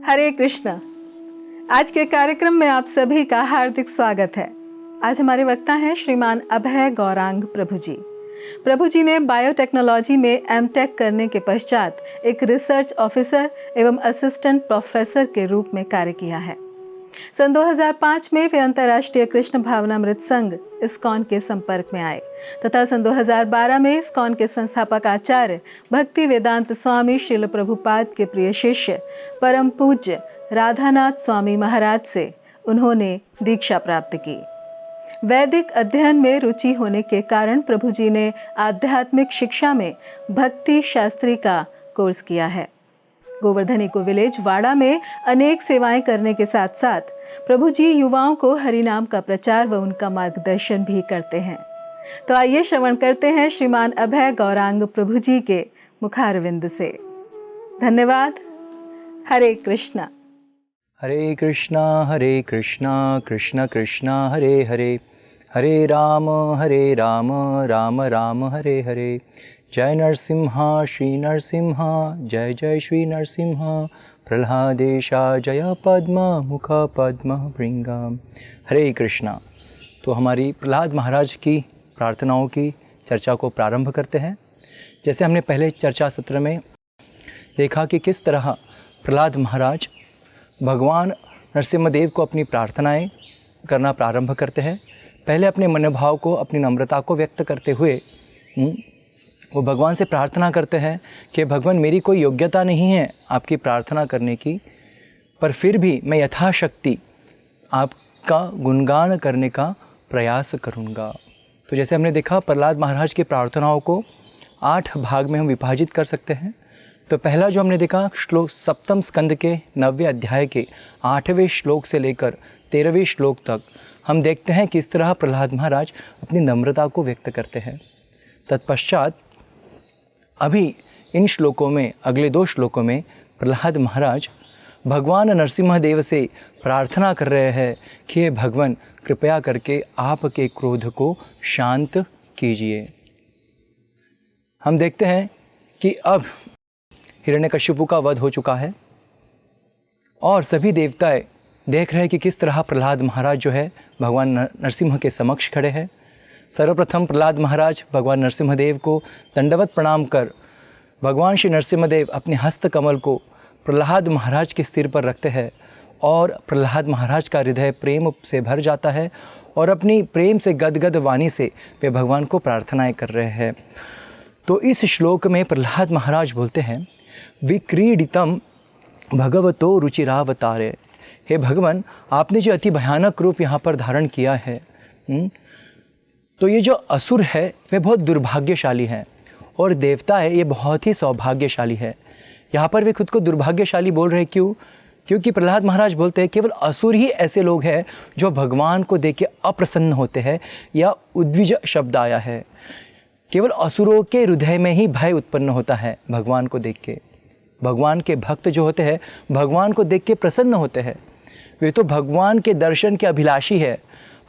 हरे कृष्णा। आज के कार्यक्रम में आप सभी का हार्दिक स्वागत है। आज हमारे वक्ता हैं श्रीमान अभय गौरांग प्रभु जी। प्रभु जी ने बायोटेक्नोलॉजी में एमटेक करने के पश्चात एक रिसर्च ऑफिसर एवं असिस्टेंट प्रोफेसर के रूप में कार्य किया है। सन 2005 में वे अंतर्राष्ट्रीय कृष्ण भावनामृत संघ इस्कॉन के संपर्क में आए तथा सन 2012 में इस्कॉन के संस्थापक आचार्य भक्ति वेदांत स्वामी श्रील प्रभुपाद के प्रिय शिष्य परम पूज्य राधानाथ स्वामी महाराज से उन्होंने दीक्षा प्राप्त की। वैदिक अध्ययन में रुचि होने के कारण प्रभु जी ने आध्यात्मिक शिक्षा में भक्ति शास्त्री का कोर्स किया है। गोवर्धन इको विलेज वाड़ा में अनेक सेवाएं करने के साथ साथ प्रभु जी युवाओं को हरि नाम का प्रचार व उनका मार्गदर्शन भी करते हैं। तो आइए श्रवण करते हैं श्रीमान अभय गौरांग प्रभु जी के मुखारविंद से। धन्यवाद। हरे कृष्णा। हरे कृष्णा कृष्ण कृष्ण हरे हरे, हरे राम राम राम हरे हरे। जय नरसिम्हा श्री नरसिम्हा, जय जय श्री नरसिम्हा। प्रह्लादेशा जय पद्म मुख पद्म भृंगा। हरे कृष्णा। तो हमारी प्रहलाद महाराज की प्रार्थनाओं की चर्चा को प्रारंभ करते हैं। जैसे हमने पहले चर्चा सत्र में देखा कि किस तरह प्रहलाद महाराज भगवान नरसिम्हदेव को अपनी प्रार्थनाएं करना प्रारंभ करते हैं। पहले अपने मनोभाव को, अपनी नम्रता को व्यक्त करते हुए वो भगवान से प्रार्थना करते हैं कि भगवान मेरी कोई योग्यता नहीं है आपकी प्रार्थना करने की, पर फिर भी मैं यथाशक्ति आपका गुणगान करने का प्रयास करूँगा। तो जैसे हमने देखा प्रहलाद महाराज की प्रार्थनाओं को 8 भाग में हम विभाजित कर सकते हैं। तो पहला जो हमने देखा श्लोक 7वें स्कंद के 9वें अध्याय के 8वें श्लोक से लेकर 13वें श्लोक तक हम देखते हैं किस तरह प्रहलाद महाराज अपनी नम्रता को व्यक्त करते हैं। तत्पश्चात अभी इन श्लोकों में, अगले 2 श्लोकों में प्रहलाद महाराज भगवान नरसिम्हदेव से प्रार्थना कर रहे हैं कि हे भगवान कृपया करके आपके क्रोध को शांत कीजिए। हम देखते हैं कि अब हिरण्यकश्यपु का वध हो चुका है और सभी देवताएं देख रहे हैं कि किस तरह प्रहलाद महाराज जो है भगवान नरसिम्ह के समक्ष खड़े हैं। सर्वप्रथम प्रहलाद महाराज भगवान नरसिम्हदेव को दंडवत प्रणाम कर भगवान श्री नरसिम्हदेव अपने हस्त कमल को प्रहलाद महाराज के सिर पर रखते हैं और प्रहलाद महाराज का हृदय प्रेम से भर जाता है और अपनी प्रेम से गदगद वाणी से वे भगवान को प्रार्थनाएं कर रहे हैं। तो इस श्लोक में प्रहलाद महाराज बोलते हैं, विक्रीडितम भगवतो रुचिरावतारे। हे भगवान, आपने जो अति भयानक रूप यहाँ पर धारण किया है, तो ये जो असुर है वे बहुत दुर्भाग्यशाली हैं और देवता है ये बहुत ही सौभाग्यशाली है। यहाँ पर वे खुद को दुर्भाग्यशाली बोल रहे हैं। क्यों? क्योंकि प्रहलाद महाराज बोलते हैं केवल असुर ही ऐसे लोग हैं जो भगवान को देख के अप्रसन्न होते हैं या उद्विज शब्द आया है। केवल असुरों के हृदय में ही भय उत्पन्न होता है भगवान को देख के। भगवान के भक्त जो होते हैं भगवान को देख के प्रसन्न होते हैं, वे तो भगवान के दर्शन के अभिलाषी है।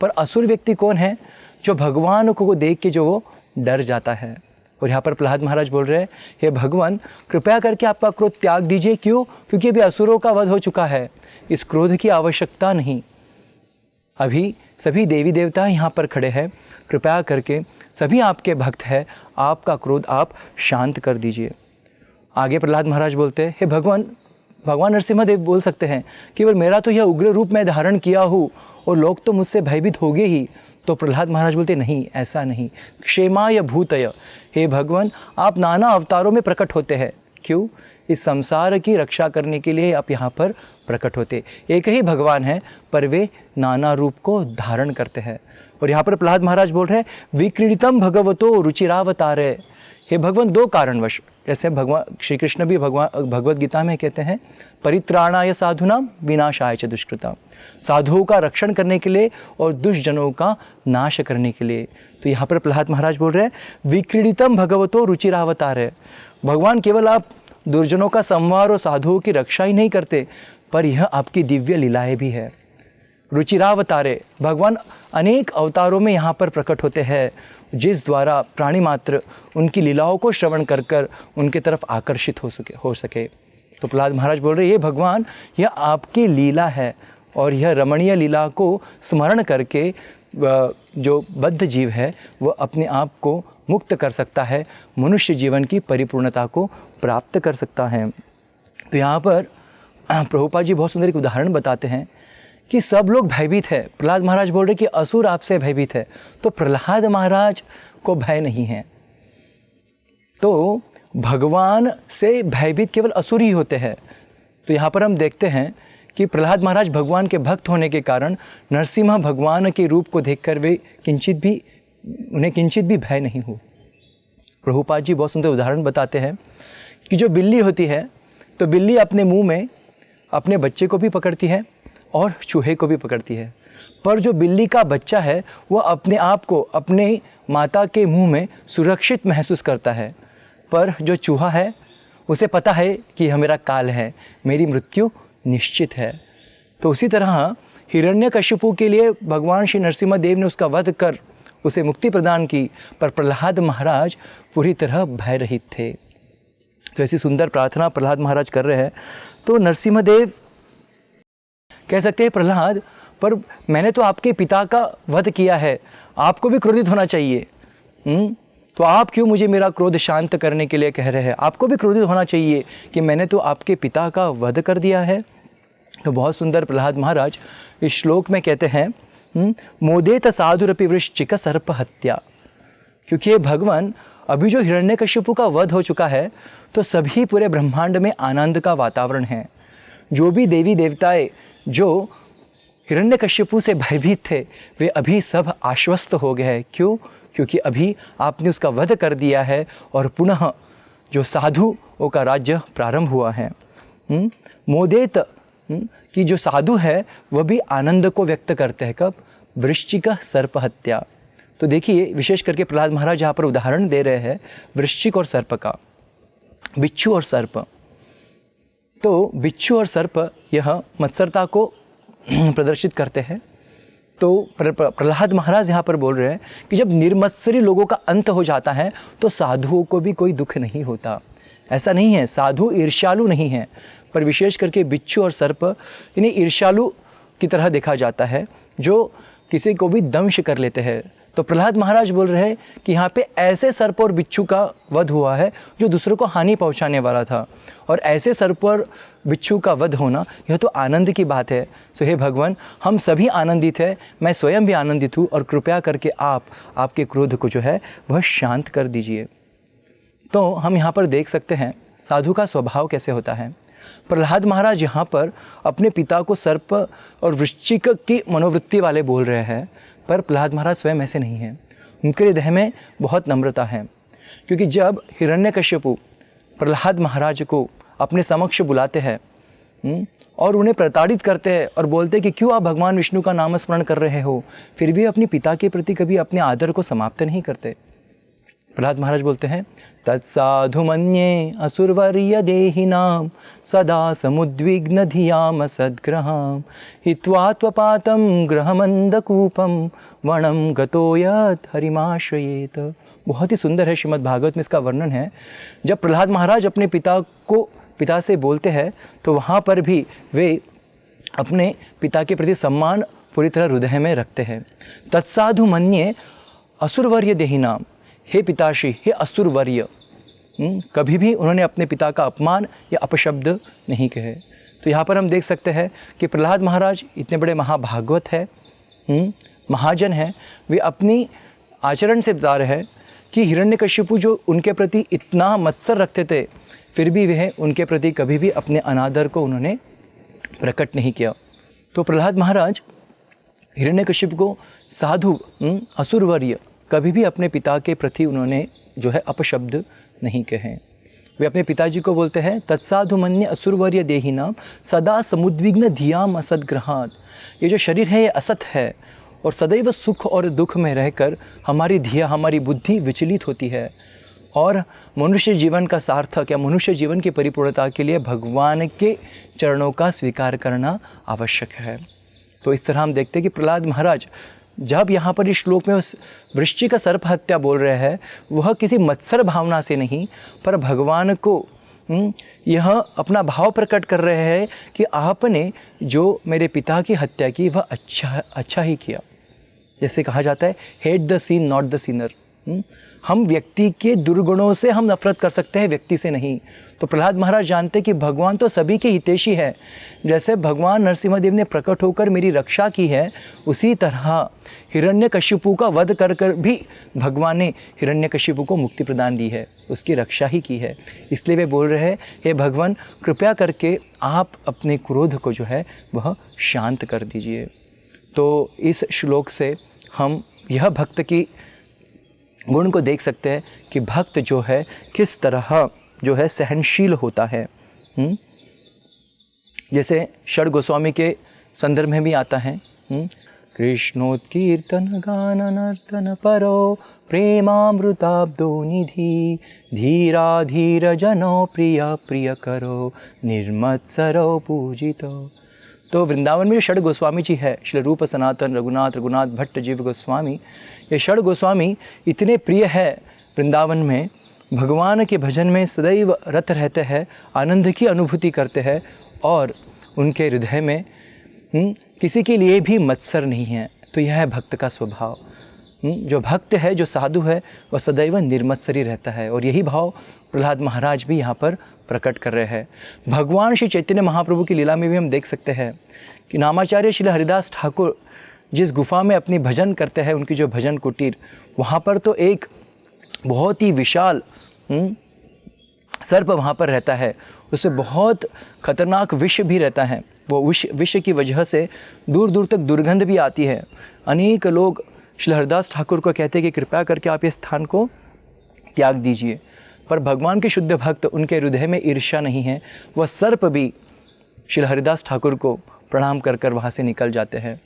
पर असुर व्यक्ति कौन है? जो भगवान को देख के जो वो डर जाता है। और यहाँ पर प्रहलाद महाराज बोल रहे हैं, हे भगवान कृपया करके आपका क्रोध त्याग दीजिए। क्यों? क्योंकि अभी असुरों का वध हो चुका है, इस क्रोध की आवश्यकता नहीं। अभी सभी देवी देवता यहाँ पर खड़े हैं, कृपया करके सभी आपके भक्त हैं, आपका क्रोध आप शांत कर दीजिए। आगे प्रहलाद महाराज बोलते हैं, हे भगवान नरसिम्हदेव बोल सकते हैं केवल मेरा तो यह उग्र रूप मैं धारण किया हूँ और लोग तो मुझसे भयभीत होंगे ही। तो प्रहलाद महाराज बोलते नहीं, ऐसा नहीं। क्षेमाय भूतय, हे भगवान आप नाना अवतारों में प्रकट होते हैं। क्यों? इस संसार की रक्षा करने के लिए आप यहाँ पर प्रकट होते। एक ही भगवान है पर वे नाना रूप को धारण करते हैं। और यहाँ पर प्रहलाद महाराज बोल रहे हैं, विक्रीडितम भगवतो रुचिरावतारे। हे भगवान दो कारणवश, जैसे भगवान श्री कृष्ण भी भगवद गीता में कहते हैं परित्राणाय साधुनां विनाशाय च दुष्कृतां, साधुओं का रक्षण करने के लिए और दुष्टजनों का नाश करने के लिए। तो यहाँ पर प्रहलाद महाराज बोल रहे हैं विक्रीडितम भगवतो रुचिरावतार है। भगवान केवल आप दुर्जनों का संहार और साधुओं की रक्षा ही नहीं करते, पर यह आपकी दिव्य लीलाएं भी है। रुचिरावतारे, भगवान अनेक अवतारों में यहाँ पर प्रकट होते हैं, जिस द्वारा प्राणी मात्र उनकी लीलाओं को श्रवण कर कर उनके तरफ आकर्षित हो सके। तो प्रहलाद महाराज बोल रहे ये भगवान, यह आपकी लीला है और यह रमणीय लीला को स्मरण करके जो बद्ध जीव है वह अपने आप को मुक्त कर सकता है, मनुष्य जीवन की परिपूर्णता को प्राप्त कर सकता है। तो यहाँ पर प्रभुपाद जी बहुत सुंदर एक उदाहरण बताते हैं कि सब लोग भयभीत है। प्रहलाद महाराज बोल रहे कि असुर आपसे भयभीत है, तो प्रहलाद महाराज को भय नहीं है। तो भगवान से भयभीत केवल असुर ही होते हैं। तो यहाँ पर हम देखते हैं कि प्रहलाद महाराज भगवान के भक्त होने के कारण नरसिम्हा भगवान के रूप को देखकर वे उन्हें किंचित भी भय नहीं हो। प्रभुपाद जी बहुत सुंदर उदाहरण बताते हैं कि जो बिल्ली होती है, तो बिल्ली अपने मुंह में अपने बच्चे को भी पकड़ती है और चूहे को भी पकड़ती है, पर जो बिल्ली का बच्चा है वह अपने आप को अपने माता के मुंह में सुरक्षित महसूस करता है। पर जो चूहा है उसे पता है कि यह मेरा काल है, मेरी मृत्यु निश्चित है। तो उसी तरह हिरण्यकशिपु के लिए भगवान श्री नरसिम्हा देव ने उसका वध कर उसे मुक्ति प्रदान की, पर प्रहलाद महाराज पूरी तरह भय रहित थे। तो ऐसी सुंदर प्रार्थना प्रहलाद महाराज कर रहे हैं। तो नरसिम्हा देव कह सकते हैं प्रहलाद, पर मैंने तो आपके पिता का वध किया है, आपको भी क्रोधित होना चाहिए। तो आप क्यों मुझे मेरा क्रोध शांत करने के लिए कह रहे हैं? आपको भी क्रोधित होना चाहिए कि मैंने तो आपके पिता का वध कर दिया है। तो बहुत सुंदर प्रहलाद महाराज इस श्लोक में कहते हैं मोदेत साधुरपि वृश्चिक सर्प हत्या, क्योंकि ये भगवान अभी जो हिरण्यकशिपु का वध हो चुका है, तो सभी पूरे ब्रह्मांड में आनंद का वातावरण है। जो भी देवी देवताएं जो हिरण्यकशिपु से भयभीत थे, वे अभी सब आश्वस्त हो गए हैं। क्यों? क्योंकि अभी आपने उसका वध कर दिया है और पुनः जो साधुओं का राज्य प्रारंभ हुआ है। मोदेत कि जो साधु है वह भी आनंद को व्यक्त करते हैं। कब? वृश्चिक सर्प हत्या। तो देखिए, विशेष करके प्रहलाद महाराज यहाँ पर उदाहरण दे रहे हैं वृश्चिक और सर्प का, बिच्छू और सर्प। तो बिच्छू और सर्प यह मत्सरता को प्रदर्शित करते हैं। तो प्रहलाद महाराज यहाँ पर बोल रहे हैं कि जब निर्मत्सरी लोगों का अंत हो जाता है तो साधुओं को भी कोई दुख नहीं होता। ऐसा नहीं है, साधु ईर्ष्यालु नहीं है, पर विशेष करके बिच्छू और सर्प इन्हें ईर्ष्यालु की तरह देखा जाता है, जो किसी को भी दंश कर लेते हैं। तो प्रहलाद महाराज बोल रहे हैं कि यहाँ पे ऐसे सर्प और बिच्छू का वध हुआ है जो दूसरों को हानि पहुँचाने वाला था, और ऐसे सर्प और बिच्छू का वध होना यह तो आनंद की बात है। तो हे भगवान, हम सभी आनंदित हैं, मैं स्वयं भी आनंदित हूँ, और कृपया करके आपके क्रोध को जो है वह शांत कर दीजिए। तो हम यहाँ पर देख सकते हैं साधु का स्वभाव कैसे होता है। प्रहलाद महाराज यहाँ पर अपने पिता को सर्प और वृश्चिक की मनोवृत्ति वाले बोल रहे हैं, पर प्रहलाद महाराज स्वयं ऐसे नहीं हैं। उनके हृदय में बहुत नम्रता है, क्योंकि जब हिरण्यकशिपु प्रहलाद महाराज को अपने समक्ष बुलाते हैं और उन्हें प्रताड़ित करते हैं और बोलते हैं कि क्यों आप भगवान विष्णु का नाम स्मरण कर रहे हो, फिर भी अपने पिता के प्रति कभी अपने आदर को समाप्त नहीं करते। प्रहलाद महाराज बोलते हैं तत्साधु मन्ये असुरवर्य देहिनाम सदा समुद्विग्न धियाम सद्ग्रहाम हित्वा त्वपातं ग्रहमंदकूपम वणम गतो यत् हरिमाश्रयेत। बहुत ही सुंदर है, श्रीमद् भागवत में इसका वर्णन है। जब प्रहलाद महाराज अपने पिता से बोलते हैं तो वहाँ पर भी वे अपने पिता के प्रति सम्मान पूरी तरह हृदय में रखते हैं। तत्साधु मन्ये असुरवर्य देहिनाम, हे पिताश्री, हे असुरवर्य, कभी भी उन्होंने अपने पिता का अपमान या अपशब्द नहीं कहे। तो यहाँ पर हम देख सकते हैं कि प्रहलाद महाराज इतने बड़े महाभागवत है, महाजन है, वे अपनी आचरण से बता रहे हैं कि हिरण्यकशिपु जो उनके प्रति इतना मत्सर रखते थे, फिर भी वह उनके प्रति कभी भी अपने अनादर को उन्होंने प्रकट नहीं किया। तो प्रहलाद महाराज हिरण्यकशिपु को साधु असुरवर्य कभी भी अपने पिता के प्रति उन्होंने जो है अपशब्द नहीं कहें। वे अपने पिताजी को बोलते हैं, तत्साधुमन्य असुरवर्य देहिनाम सदा समुद्विग्न धियाम असदग्रहात्। ये जो शरीर है ये असत है और सदैव सुख और दुख में रहकर हमारी धिया, हमारी बुद्धि विचलित होती है। और मनुष्य जीवन का सार्थक या मनुष्य जीवन की परिपूर्णता के लिए भगवान के चरणों का स्वीकार करना आवश्यक है। तो इस तरह हम देखते हैं कि प्रहलाद महाराज जब यहाँ पर इस श्लोक में उस वृश्चिक सर्प हत्या बोल रहे हैं, वह किसी मत्सर भावना से नहीं, पर भगवान को यह अपना भाव प्रकट कर रहे हैं कि आपने जो मेरे पिता की हत्या की वह अच्छा ही किया। जैसे कहा जाता है, hate the sin not the sinner. हम व्यक्ति के दुर्गुणों से हम नफरत कर सकते हैं, व्यक्ति से नहीं। तो प्रहलाद महाराज जानते कि भगवान तो सभी के हितैषी है। जैसे भगवान नरसिम्हदेव ने प्रकट होकर मेरी रक्षा की है, उसी तरह हिरण्यकशिपु का वध कर कर भी भगवान ने हिरण्यकशिपु को मुक्ति प्रदान दी है, उसकी रक्षा ही की है। इसलिए वे बोल रहे हैं, हे भगवान कृपया करके आप अपने क्रोध को जो है वह शांत कर दीजिए। तो इस श्लोक से हम यह भक्त की गुण को देख सकते हैं कि भक्त जो है किस तरह जो है सहनशील होता है। जैसे षड गोस्वामी के संदर्भ में भी आता है, कृष्णोत्कीर्तन गान नर्तन परो प्रेमामृताब्दो निधि धीरा धीर जनो प्रिय प्रिय करो निर्मत्सरो पूजितो। तो वृंदावन में षड गोस्वामी जी है, श्री रूप सनातन रघुनाथ रघुनाथ भट्ट जीव गोस्वामी, ये षड गोस्वामी इतने प्रिय है वृंदावन में, भगवान के भजन में सदैव रत रहते हैं, आनंद की अनुभूति करते हैं और उनके हृदय में किसी के लिए भी मत्सर नहीं है। तो यह है भक्त का स्वभाव। जो भक्त है, जो साधु है, वह सदैव निर्मत्सरी रहता है। और यही भाव प्रहलाद महाराज भी यहाँ पर प्रकट कर रहे हैं। भगवान श्री चैतन्य महाप्रभु की लीला में भी हम देख सकते हैं कि नामाचार्य श्री हरिदास ठाकुर जिस गुफा में अपनी भजन करते हैं, उनकी जो भजन कुटीर, वहाँ पर तो एक बहुत ही विशाल सर्प वहाँ पर रहता है, उससे बहुत खतरनाक विष भी रहता है। वो विष की वजह से दूर दूर तक दुर्गंध भी आती है। अनेक लोग श्री हरिदास ठाकुर को कहते हैं कि कृपया करके आप इस स्थान को त्याग दीजिए, पर भगवान के शुद्ध भक्त, उनके हृदय में ईर्ष्या नहीं है। वह सर्प भी श्री हरिदास ठाकुर को प्रणाम कर कर वहाँ से निकल जाते हैं।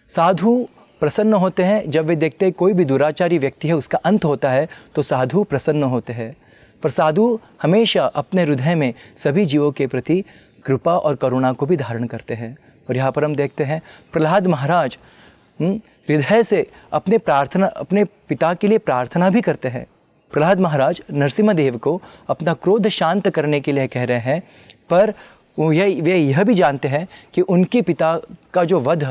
साधु प्रसन्न होते हैं जब वे देखते हैं कोई भी दुराचारी व्यक्ति है उसका अंत होता है, तो साधु प्रसन्न होते हैं। पर साधु हमेशा अपने हृदय में सभी जीवों के प्रति कृपा और करुणा को भी धारण करते हैं। और यहाँ पर हम देखते हैं प्रहलाद महाराज हृदय से अपने पिता के लिए प्रार्थना भी करते हैं। प्रहलाद महाराज नरसिम्हदेव को अपना क्रोध शांत करने के लिए कह रहे हैं, पर वे यह भी जानते हैं कि उनके पिता का जो वध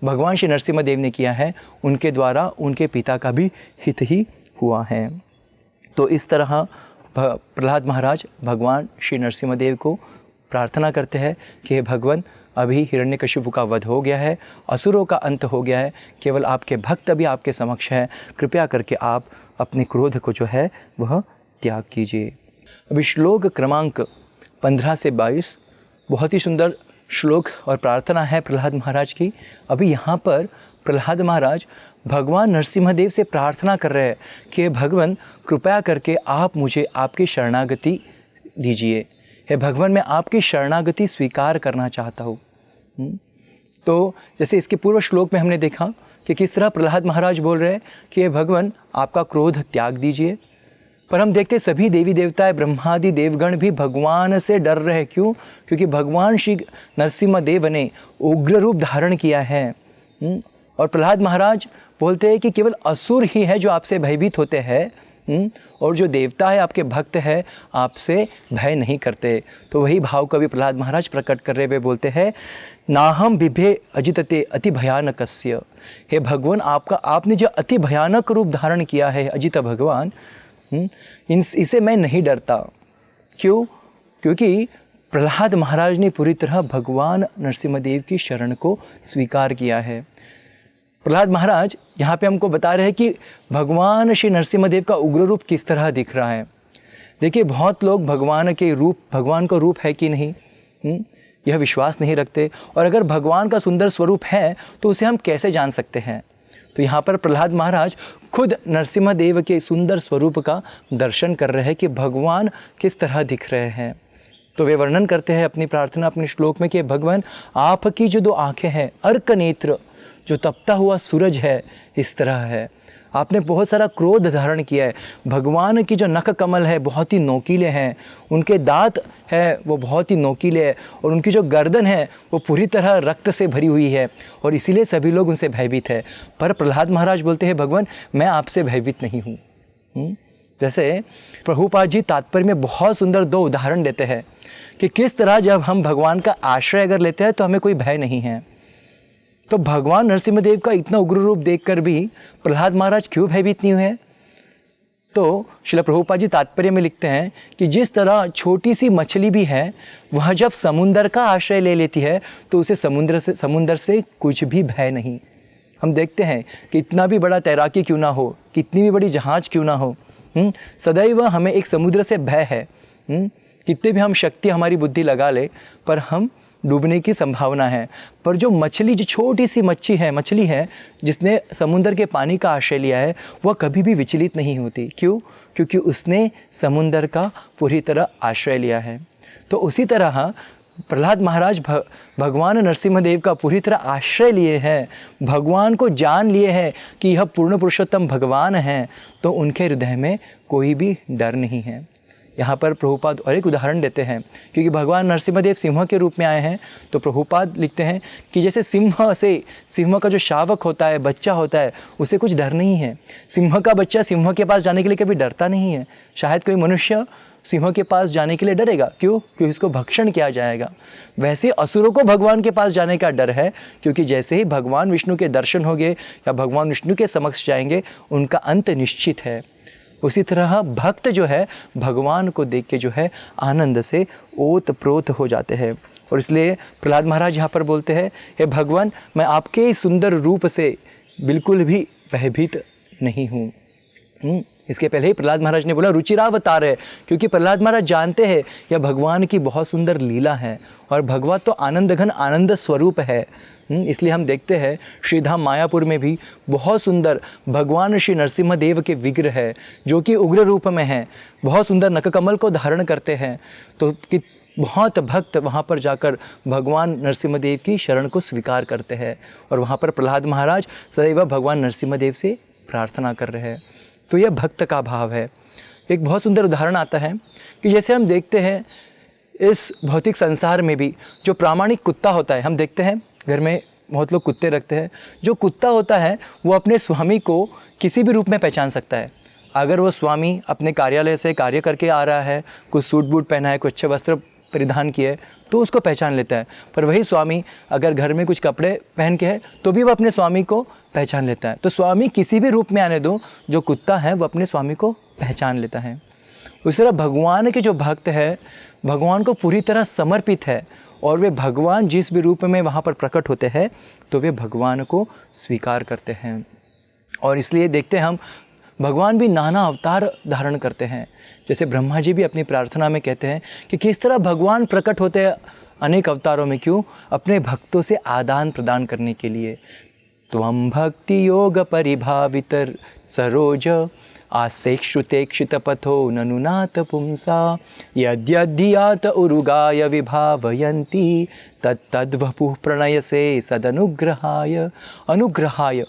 भगवान श्री नरसिम्हदेव ने किया है, उनके द्वारा उनके पिता का भी हित ही हुआ है। तो इस तरह प्रहलाद महाराज भगवान श्री नरसिम्हदेव को प्रार्थना करते हैं कि हे भगवान, अभी हिरण्यकशिपु का वध हो गया है, असुरों का अंत हो गया है, केवल आपके भक्त अभी आपके समक्ष हैं, कृपया करके आप अपने क्रोध को जो है वह त्याग कीजिए। अभी श्लोक क्रमांक 15 से 22 बहुत ही सुंदर श्लोक और प्रार्थना है प्रहलाद महाराज की। अभी यहाँ पर प्रहलाद महाराज भगवान नरसिम्हदेव से प्रार्थना कर रहे हैं कि भगवान कृपया करके आप मुझे आपकी शरणागति दीजिए। हे भगवान, मैं आपकी शरणागति स्वीकार करना चाहता हूँ। तो जैसे इसके पूर्व श्लोक में हमने देखा कि किस तरह प्रहलाद महाराज बोल रहे हैं कि हे भगवान, आपका क्रोध त्याग दीजिए। पर हम देखते सभी देवी देवताएं, ब्रह्मादि देवगण भी भगवान से डर रहे। क्यों? क्योंकि भगवान श्री नरसिम्हदेव ने उग्र रूप धारण किया है। और प्रहलाद महाराज बोलते हैं कि केवल असुर ही है जो आपसे भयभीत होते हैं, और जो देवता है, आपके भक्त है, आपसे भय नहीं करते। तो वही भाव कवि प्रहलाद महाराज प्रकट कर रहे हुए बोलते हैं, नाहम बिभे अजितते अति भयानकस्य। हे भगवान, आपने जो अति भयानक रूप धारण किया है, अजित भगवान, इसे मैं नहीं डरता। क्यों? क्योंकि प्रहलाद महाराज ने पूरी तरह भगवान नरसिम्हदेव की शरण को स्वीकार किया है। प्रहलाद महाराज यहाँ पे हमको बता रहे हैं कि भगवान श्री नरसिम्हदेव का उग्र रूप किस तरह दिख रहा है। देखिए, बहुत लोग भगवान का रूप है कि नहीं, यह विश्वास नहीं रखते। और अगर भगवान का सुंदर स्वरूप है तो उसे हम कैसे जान सकते हैं? तो यहाँ पर प्रहलाद महाराज खुद नरसिम्हा देव के सुंदर स्वरूप का दर्शन कर रहे हैं कि भगवान किस तरह दिख रहे हैं। तो वे वर्णन करते हैं अपनी प्रार्थना अपने श्लोक में कि भगवान आपकी जो 2 आँखें हैं, अर्क नेत्र, जो तपता हुआ सूरज है इस तरह है। आपने बहुत सारा क्रोध धारण किया है। भगवान की जो नख कमल है बहुत ही नोकीले हैं, उनके दांत है वो बहुत ही नोकीले हैं, और उनकी जो गर्दन है वो पूरी तरह रक्त से भरी हुई है, और इसीलिए सभी लोग उनसे भयभीत है। पर प्रहलाद महाराज बोलते हैं भगवान मैं आपसे भयभीत नहीं हूँ। जैसे प्रभुपाद जी तात्पर्य में बहुत सुंदर 2 उदाहरण देते हैं कि किस तरह जब हम भगवान का आश्रय अगर लेते हैं तो हमें कोई भय नहीं है। तो भगवान नरसिम्हदेव का इतना उग्र रूप देखकर भी प्रहलाद महाराज क्यों भयभीत नहीं हुए? तो श्रील प्रभुपाद जी तात्पर्य में लिखते हैं कि जिस तरह छोटी सी मछली भी है वह जब समुंदर का आश्रय ले लेती है तो उसे समुंदर से कुछ भी भय नहीं। हम देखते हैं कि इतना भी बड़ा तैराकी क्यों ना हो, कितनी भी बड़ी जहाज क्यों ना हो, सदैव हमें एक समुद्र से भय है। कितने भी हम शक्ति हमारी बुद्धि लगा ले पर हम डूबने की संभावना है। पर जो मछली, जो छोटी सी मछली है जिसने समुद्र के पानी का आश्रय लिया है, वह कभी भी विचलित नहीं होती। क्यों? क्योंकि उसने समुद्र का पूरी तरह आश्रय लिया है। तो उसी तरह प्रहलाद महाराज भगवान नरसिम्हदेव का पूरी तरह आश्रय लिए हैं, भगवान को जान लिए हैं कि यह पूर्ण पुरुषोत्तम भगवान हैं, तो उनके हृदय में कोई भी डर नहीं है। यहाँ पर प्रभुपाद और एक उदाहरण देते हैं, क्योंकि भगवान नरसिम्हदेव सिंह के रूप में आए हैं, तो प्रभुपाद लिखते हैं कि जैसे सिंह का जो शावक होता है, बच्चा होता है, उसे कुछ डर नहीं है। सिंह का बच्चा सिंह के पास जाने के लिए कभी डरता नहीं है। शायद कोई मनुष्य सिंह के पास जाने के लिए डरेगा, क्यों? क्योंकि इसको भक्षण किया जाएगा। वैसे असुरों को भगवान के पास जाने का डर है, क्योंकि जैसे ही भगवान विष्णु के दर्शन होंगे या भगवान विष्णु के समक्ष जाएंगे उनका अंत निश्चित है। उसी तरह भक्त जो है भगवान को देख के जो है आनंद से ओत-प्रोत हो जाते हैं। और इसलिए प्रहलाद महाराज यहाँ पर बोलते हैं, हे भगवान मैं आपके सुंदर रूप से बिल्कुल भी भयभीत नहीं हूँ। इसके पहले ही प्रहलाद महाराज ने बोला रुचिरावतार है, क्योंकि प्रहलाद महाराज जानते हैं यह भगवान की बहुत सुंदर लीला है, और भगवत तो आनंद घन आनंद स्वरूप है। इसलिए हम देखते हैं श्रीधाम मायापुर में भी बहुत सुंदर भगवान श्री नरसिम्हा देव के विग्रह है, जो कि उग्र रूप में हैं, बहुत सुंदर नखकमल को धारण करते हैं। तो कि बहुत भक्त वहाँ पर जाकर भगवान नरसिम्हदेव की शरण को स्वीकार करते हैं, और वहाँ पर प्रहलाद महाराज सदैव भगवान नरसिम्हदेव से प्रार्थना कर रहे हैं। तो यह भक्त का भाव है। एक बहुत सुंदर उदाहरण आता है कि जैसे हम देखते हैं इस भौतिक संसार में भी जो प्रामाणिक कुत्ता होता है, हम देखते हैं घर में बहुत लोग कुत्ते रखते हैं। जो कुत्ता होता है वो अपने स्वामी को किसी भी रूप में पहचान सकता है। अगर वो स्वामी अपने कार्यालय से कार्य करके आ रहा है, कुछ सूट बूट पहना है, कुछ अच्छे वस्त्र परिधान किए, तो उसको पहचान लेता है। पर वही स्वामी अगर घर में कुछ कपड़े पहन के है तो भी वो अपने स्वामी को पहचान लेता है। तो स्वामी किसी भी रूप में आने दो, जो कुत्ता है वो अपने स्वामी को पहचान लेता है। उसी तरह भगवान के जो भक्त है भगवान को पूरी तरह समर्पित है, और वे भगवान जिस भी रूप में वहाँ पर प्रकट होते हैं तो वे भगवान को स्वीकार करते हैं। और इसलिए देखते हैं हम भगवान भी नाना अवतार धारण करते हैं। जैसे ब्रह्मा जी भी अपनी प्रार्थना में कहते हैं कि किस तरह भगवान प्रकट होते हैं अनेक अवतारों में। क्यों? अपने भक्तों से आदान प्रदान करने के लिए। त्वं भक्ति योग परिभावितर सरोज आसेक्षुतेक्षित पथो ननुनाथ पुंसा यद्यधियात उरुगाय विभावयन्ति तद्वपुः प्रणयसे सदनुग्रहाय। अनुग्रहाय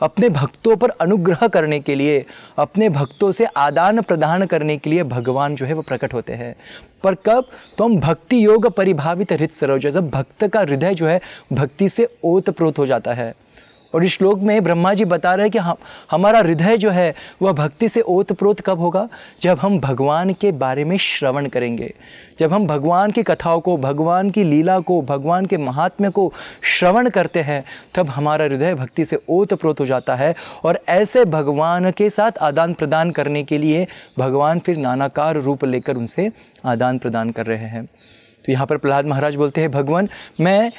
अपने भक्तों पर अनुग्रह करने के लिए, अपने भक्तों से आदान प्रदान करने के लिए भगवान जो है वो प्रकट होते हैं। पर कब? तो हम भक्ति योग परिभावित हृत सरोज, जब भक्त का हृदय जो है भक्ति से ओतप्रोत हो जाता है। और इस श्लोक में ब्रह्मा जी बता रहे हैं कि हमारा हृदय जो है वह भक्ति से ओतप्रोत कब होगा? जब हम भगवान के बारे में श्रवण करेंगे, जब हम भगवान की कथाओं को, भगवान की लीला को, भगवान के महात्म्य को श्रवण करते हैं, तब हमारा हृदय भक्ति से ओतप्रोत हो जाता है। और ऐसे भगवान के साथ आदान प्रदान करने के लिए भगवान फिर नानाकार रूप लेकर उनसे आदान प्रदान कर रहे हैं। तो यहाँ पर प्रहलाद महाराज बोलते हैं, भगवान मैं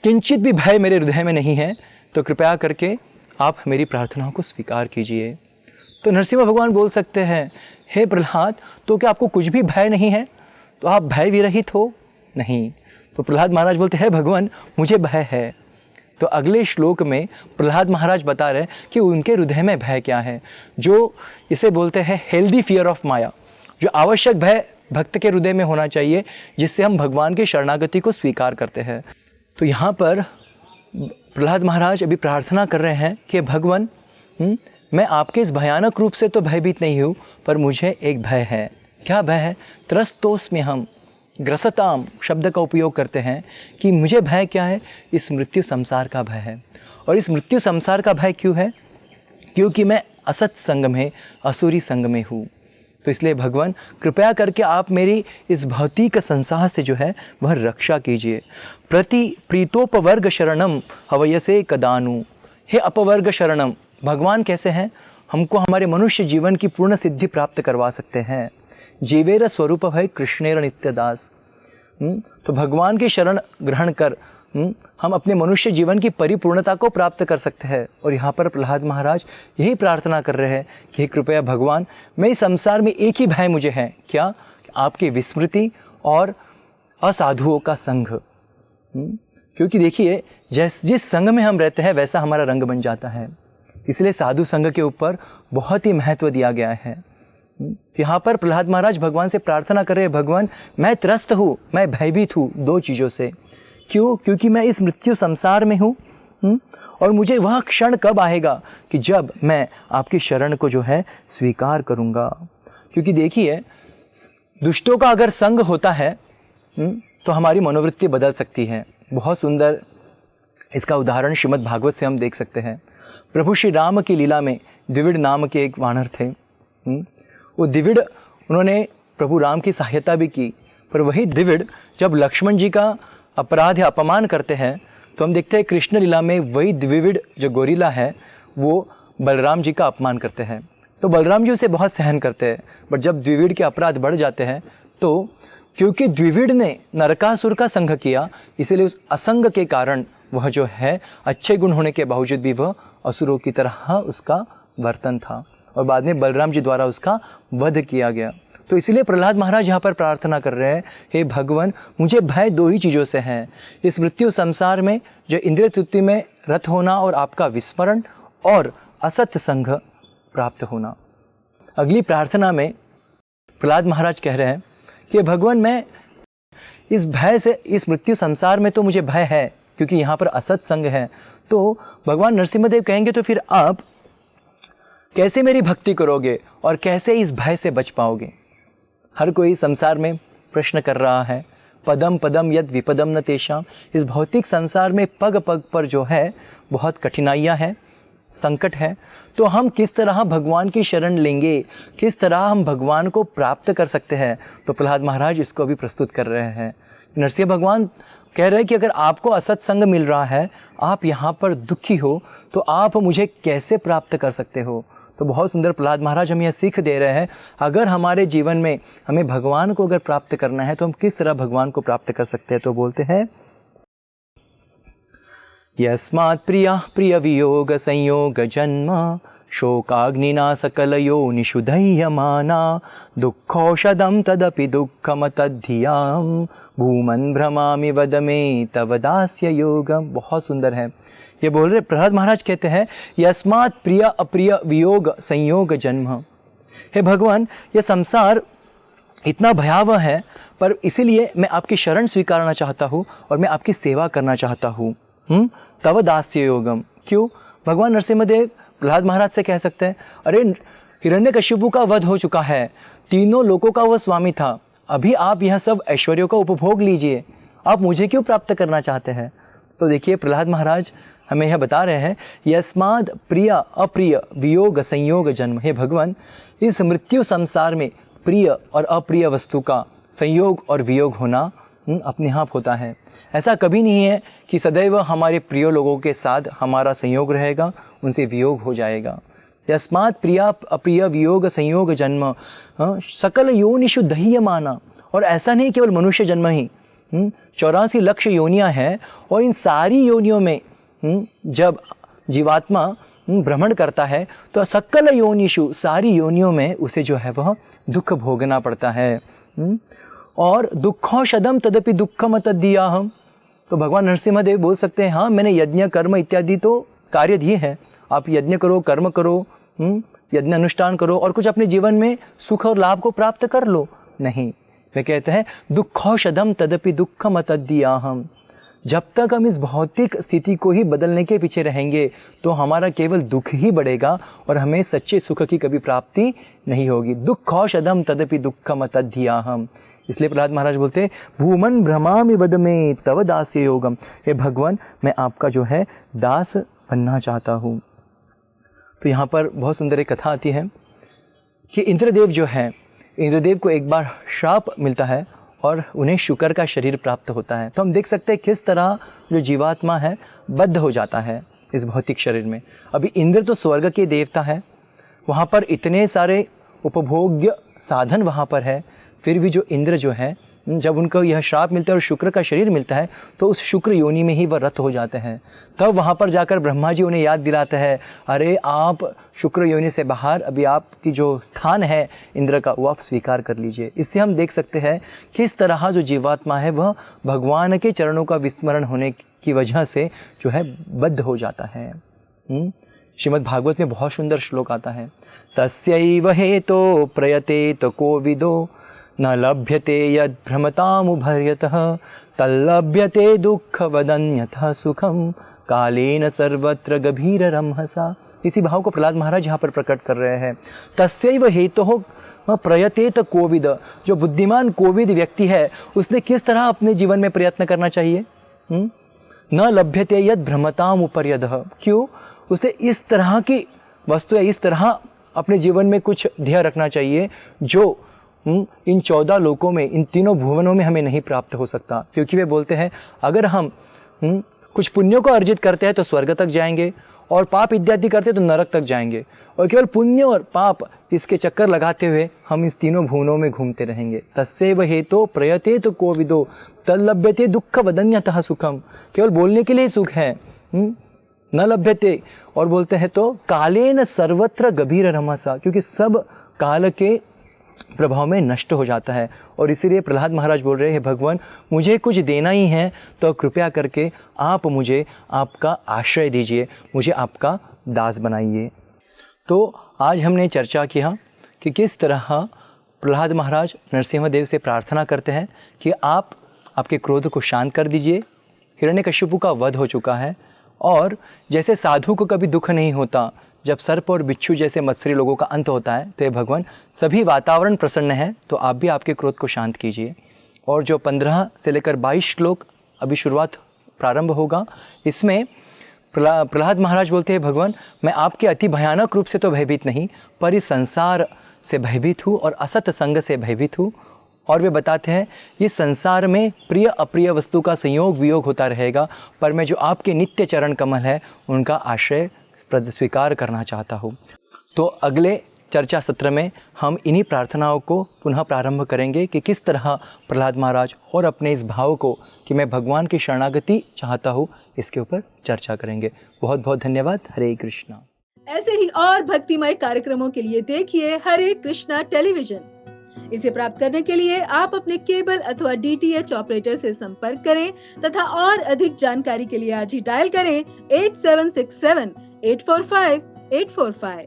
किंचित भी भय मेरे हृदय में नहीं है, तो कृपया करके आप मेरी प्रार्थनाओं को स्वीकार कीजिए। तो नरसिम्हा भगवान बोल सकते हैं, हे प्रहलाद तो क्या आपको कुछ भी भय नहीं है? तो आप भय विरहित हो? नहीं। तो प्रहलाद महाराज बोलते हैं, भगवान मुझे भय है, तो अगले श्लोक में प्रहलाद महाराज बता रहे हैं कि उनके हृदय में भय क्या है, जो इसे बोलते हैं हेल्दी फियर ऑफ माया, जो आवश्यक भय भक्त के हृदय में होना चाहिए, जिससे हम भगवान की शरणागति को स्वीकार करते हैं। तो यहाँ पर प्रहलाद महाराज अभी प्रार्थना कर रहे हैं कि भगवान, मैं आपके इस भयानक रूप से तो भयभीत नहीं हूँ, पर मुझे एक भय है। क्या भय है? त्रस्तोस्म्य हम, ग्रसताम शब्द का उपयोग करते हैं कि मुझे भय क्या है? इस मृत्यु संसार का भय है। और इस मृत्यु संसार का भय क्यों है? क्योंकि मैं असत संग में, असुरी संग में हूँ। तो इसलिए भगवान कृपया करके आप मेरी इस भौतिक संसार से जो है वह रक्षा कीजिए। प्रति प्रीतोपवर्ग शरणम हवयसे कदानु। हे अपवर्ग शरणम, भगवान कैसे हैं? हमको हमारे मनुष्य जीवन की पूर्ण सिद्धि प्राप्त करवा सकते हैं। जीवेर स्वरूप है कृष्णेर नित्यदास। तो भगवान की शरण ग्रहण कर हम अपने मनुष्य जीवन की परिपूर्णता को प्राप्त कर सकते हैं। और यहाँ पर प्रहलाद महाराज यही प्रार्थना कर रहे हैं कि कृपया भगवान, मैं इस संसार में एक ही भय मुझे है, क्या? आपकी विस्मृति और असाधुओं का संग। क्योंकि देखिए, जिस संग में हम रहते हैं वैसा हमारा रंग बन जाता है। इसलिए साधु संग के ऊपर बहुत ही महत्व दिया गया है। यहाँ पर प्रहलाद महाराज भगवान से प्रार्थना कर रहे हैं, भगवान मैं त्रस्त हूँ, मैं भयभीत हूँ दो चीज़ों से। क्यों? क्योंकि मैं इस मृत्यु संसार में हूँ, और मुझे वह क्षण कब आएगा कि जब मैं आपकी शरण को जो है स्वीकार करूँगा। क्योंकि देखिए, दुष्टों का अगर संग होता है तो हमारी मनोवृत्ति बदल सकती है। बहुत सुंदर इसका उदाहरण श्रीमद् भागवत से हम देख सकते हैं। प्रभु श्री राम की लीला में द्विविड़ नाम के एक वानर थे। वो द्विविड़, उन्होंने प्रभु राम की सहायता भी की, पर वही द्विविड़ जब लक्ष्मण जी का अपराध या अपमान करते हैं तो हम देखते हैं कृष्ण लीला में वही द्विविड़ जो गोरिल्ला है वो बलराम जी का अपमान करते हैं। तो बलराम जी उसे बहुत सहन करते हैं, बट जब द्विविड़ के अपराध बढ़ जाते हैं तो क्योंकि द्विविड़ ने नरकासुर का संग किया, इसीलिए उस असंग के कारण वह जो है अच्छे गुण होने के बावजूद भी वह असुरों की तरह उसका वर्तन था, और बाद में बलराम जी द्वारा उसका वध किया गया। तो इसीलिए प्रहलाद महाराज यहाँ पर प्रार्थना कर रहे हैं, हे भगवान, मुझे भय दो ही चीज़ों से है, इस मृत्यु संसार में जो इंद्रिय तृप्ति में रत होना और आपका विस्मरण, और असत संग प्राप्त होना। अगली प्रार्थना में प्रहलाद महाराज कह रहे हैं कि भगवान, मैं इस भय से, इस मृत्यु संसार में तो मुझे भय है क्योंकि यहाँ पर असत संग है। तो भगवान नरसिम्हदेव कहेंगे तो फिर आप कैसे मेरी भक्ति करोगे और कैसे इस भय से बच पाओगे? हर कोई संसार में प्रश्न कर रहा है, पदम पदम यद विपदम न तेषाम। इस भौतिक संसार में पग पग पर जो है बहुत कठिनाइयाँ हैं, संकट है। तो हम किस तरह भगवान की शरण लेंगे, किस तरह हम भगवान को प्राप्त कर सकते हैं? तो प्रहलाद महाराज इसको अभी प्रस्तुत कर रहे हैं। नरसिंह भगवान कह रहे हैं कि अगर आपको असत्संग मिल रहा है, आप यहाँ पर दुखी हो, तो आप मुझे कैसे प्राप्त कर सकते हो? तो बहुत सुंदर प्रहलाद महाराज हमें यह सीख दे रहे हैं, अगर हमारे जीवन में हमें भगवान को अगर प्राप्त करना है तो हम किस तरह भगवान को प्राप्त कर सकते हैं। तो बोलते हैं, यस्मात् प्रिया प्रिय वियोग संयोग जन्म शोकाग्निना सकल योनिषु दह्यमाना दुःखौषधं तदपि दुःखम तद्धियां भूमन् भ्रमामि वद मे तव दास्य योगम। बहुत सुंदर है। ये बोल रहे प्रहलाद महाराज कहते हैं, यस्मात् प्रिय अप्रिय वियोग संयोग जन्म। हे भगवान, ये संसार इतना भयावह है, पर इसीलिए मैं आपकी शरण स्वीकारना चाहता हूँ और मैं आपकी सेवा करना चाहता हूँ। तव दास्य योगम। क्यों? भगवान नरसिम्हदेव प्रहलाद महाराज से कह सकते हैं, अरे हिरण्यकशिपु का वध हो चुका है, तीनों लोकों का वह स्वामी था, अभी आप यह सब ऐश्वर्यों का उपभोग लीजिए, आप मुझे क्यों प्राप्त करना चाहते हैं? तो देखिए, प्रहलाद महाराज हमें यह बता रहे हैं, यस्माद् प्रिय अप्रिय वियोग संयोग जन्म। हे भगवान, इस मृत्यु संसार में प्रिय और अप्रिय वस्तु का संयोग और वियोग होना अपने आप होता है। ऐसा कभी नहीं है कि सदैव हमारे प्रिय लोगों के साथ हमारा संयोग रहेगा, उनसे वियोग हो जाएगा। यस्मात् प्रिया अप्रिय वियोग संयोग जन्म सकल योनिषु दह्यमाना। और ऐसा नहीं केवल मनुष्य जन्म ही, 84 लाख योनियाँ हैं, और इन सारी योनियों में जब जीवात्मा भ्रमण करता है तो सकल योनिषु, सारी योनियों में उसे जो है वह दुख भोगना पड़ता है। और दुःखौषधं तदपि दुःखम तद्धियाहम्। तो भगवान नरसिम्हा बोल सकते हैं, हाँ मैंने यज्ञ कर्म इत्यादि तो कार्य दिए हैं, आप यज्ञ करो, कर्म करो, यज्ञ अनुष्ठान करो और कुछ अपने जीवन में सुख और लाभ को प्राप्त कर लो। नहीं, वे कहते हैं दुःखौषधम तदपि दुःखम अतद्याहम। जब तक हम इस भौतिक स्थिति को ही बदलने के पीछे रहेंगे तो हमारा केवल दुख ही बढ़ेगा और हमें सच्चे सुख की कभी प्राप्ति नहीं होगी। दुःखौषधम तदपि दुःखम अतद्याहम। इसलिए प्रहलाद महाराज बोलते भूमन भ्रमामि वद में तव दास्य योगम। हे भगवान, मैं आपका जो है दास बनना चाहता हूँ। तो यहाँ पर बहुत सुंदर एक कथा आती है कि इंद्रदेव जो है, इंद्रदेव को एक बार श्राप मिलता है और उन्हें शुक्र का शरीर प्राप्त होता है। तो हम देख सकते हैं किस तरह जो जीवात्मा है बद्ध हो जाता है इस भौतिक शरीर में। अभी इंद्र तो स्वर्ग के देवता है, वहाँ पर इतने सारे उपभोग्य साधन वहाँ पर है, फिर भी जो इंद्र जो है, जब उनको यह श्राप मिलता है और शुक्र का शरीर मिलता है तो उस शुक्र योनि में ही वह रत हो जाते हैं। तब वहाँ पर जाकर ब्रह्मा जी उन्हें याद दिलाते हैं, अरे आप शुक्र योनि से बाहर अभी आपकी जो स्थान है इंद्र का, वो आप स्वीकार कर लीजिए। इससे हम देख सकते हैं किस तरह जो जीवात्मा है वह भगवान के चरणों का विस्मरण होने की वजह से जो है बद्ध हो जाता है। श्रीमद् भागवत में बहुत सुंदर श्लोक आता है, तस्यैव हेतो प्रयतेत कोविदो न लभ्यते यद भ्रमतामुभर्यतः तल्लभ्यते दुःख वदन्यथा सुखम कालेन सर्वत्र गभीररमहसा। इसी भाव को प्रहलाद महाराज यहाँ पर प्रकट कर रहे हैं। तस्यैव हेतुः प्रयतेत कोविद। जो बुद्धिमान कोविद व्यक्ति है उसने किस तरह अपने जीवन में प्रयत्न करना चाहिए? न लभ्यते यद भ्रमतामुपर्यतः। क्यों? उसे इस तरह की वस्तु है, इस तरह अपने जीवन में कुछ ध्येय रखना चाहिए जो इन 14 लोकों में, इन तीनों भुवनों में हमें नहीं प्राप्त हो सकता। क्योंकि वे बोलते हैं अगर हम कुछ पुण्यों को अर्जित करते हैं तो स्वर्ग तक जाएंगे और पाप इत्यादि करते हैं तो नरक तक जाएंगे, और केवल पुण्य और पाप इसके चक्कर लगाते हुए हम इस तीनों भुवनों में घूमते रहेंगे। तस्यैव हेतो प्रयतेत कोविदो तल्लभ्यते दुःख वदन्यतः सुखम। केवल बोलने के लिए सुख है, न लभ्यते, और बोलते हैं तो कालेन सर्वत्र गभीररमसा, क्योंकि सब काल के प्रभाव में नष्ट हो जाता है। और इसीलिए प्रहलाद महाराज बोल रहे हैं, भगवान मुझे कुछ देना ही है तो कृपया करके आप मुझे आपका आश्रय दीजिए, मुझे आपका दास बनाइए। तो आज हमने चर्चा किया कि किस तरह प्रहलाद महाराज नरसिम्हदेव से प्रार्थना करते हैं कि आप आपके क्रोध को शांत कर दीजिए। हिरण्यकश्यपु का वध हो चुका है और जैसे साधु को कभी दुख नहीं होता जब सर्प और बिच्छू जैसे मत्सरी लोगों का अंत होता है, तो ये भगवान सभी वातावरण प्रसन्न है, तो आप भी आपके क्रोध को शांत कीजिए। और जो 15 से लेकर 22 श्लोक अभी शुरुआत प्रारंभ होगा, इसमें प्रहलाद महाराज बोलते हैं, भगवान मैं आपके अति भयानक रूप से तो भयभीत नहीं, पर इस संसार से भयभीत हूँ और असत संग से भयभीत हूँ। और वे बताते हैं इस संसार में प्रिय अप्रिय वस्तु का संयोग वियोग होता रहेगा, पर मैं जो आपके नित्य चरण कमल है उनका आश्रय स्वीकार करना चाहता हूँ। तो अगले चर्चा सत्र में हम इन्हीं प्रार्थनाओं को पुनः प्रारंभ करेंगे कि किस तरह प्रहलाद महाराज और अपने इस भाव को कि मैं भगवान की शरणागति चाहता हूँ, इसके ऊपर चर्चा करेंगे। बहुत बहुत धन्यवाद। हरे कृष्णा। ऐसे ही और भक्तिमय कार्यक्रमों के लिए देखिए हरे कृष्णा टेलीविजन। इसे प्राप्त करने के लिए आप अपने केबल अथवा DTH ऑपरेटर से संपर्क करें तथा और अधिक जानकारी के लिए आज ही डायल करें 8767 845 845।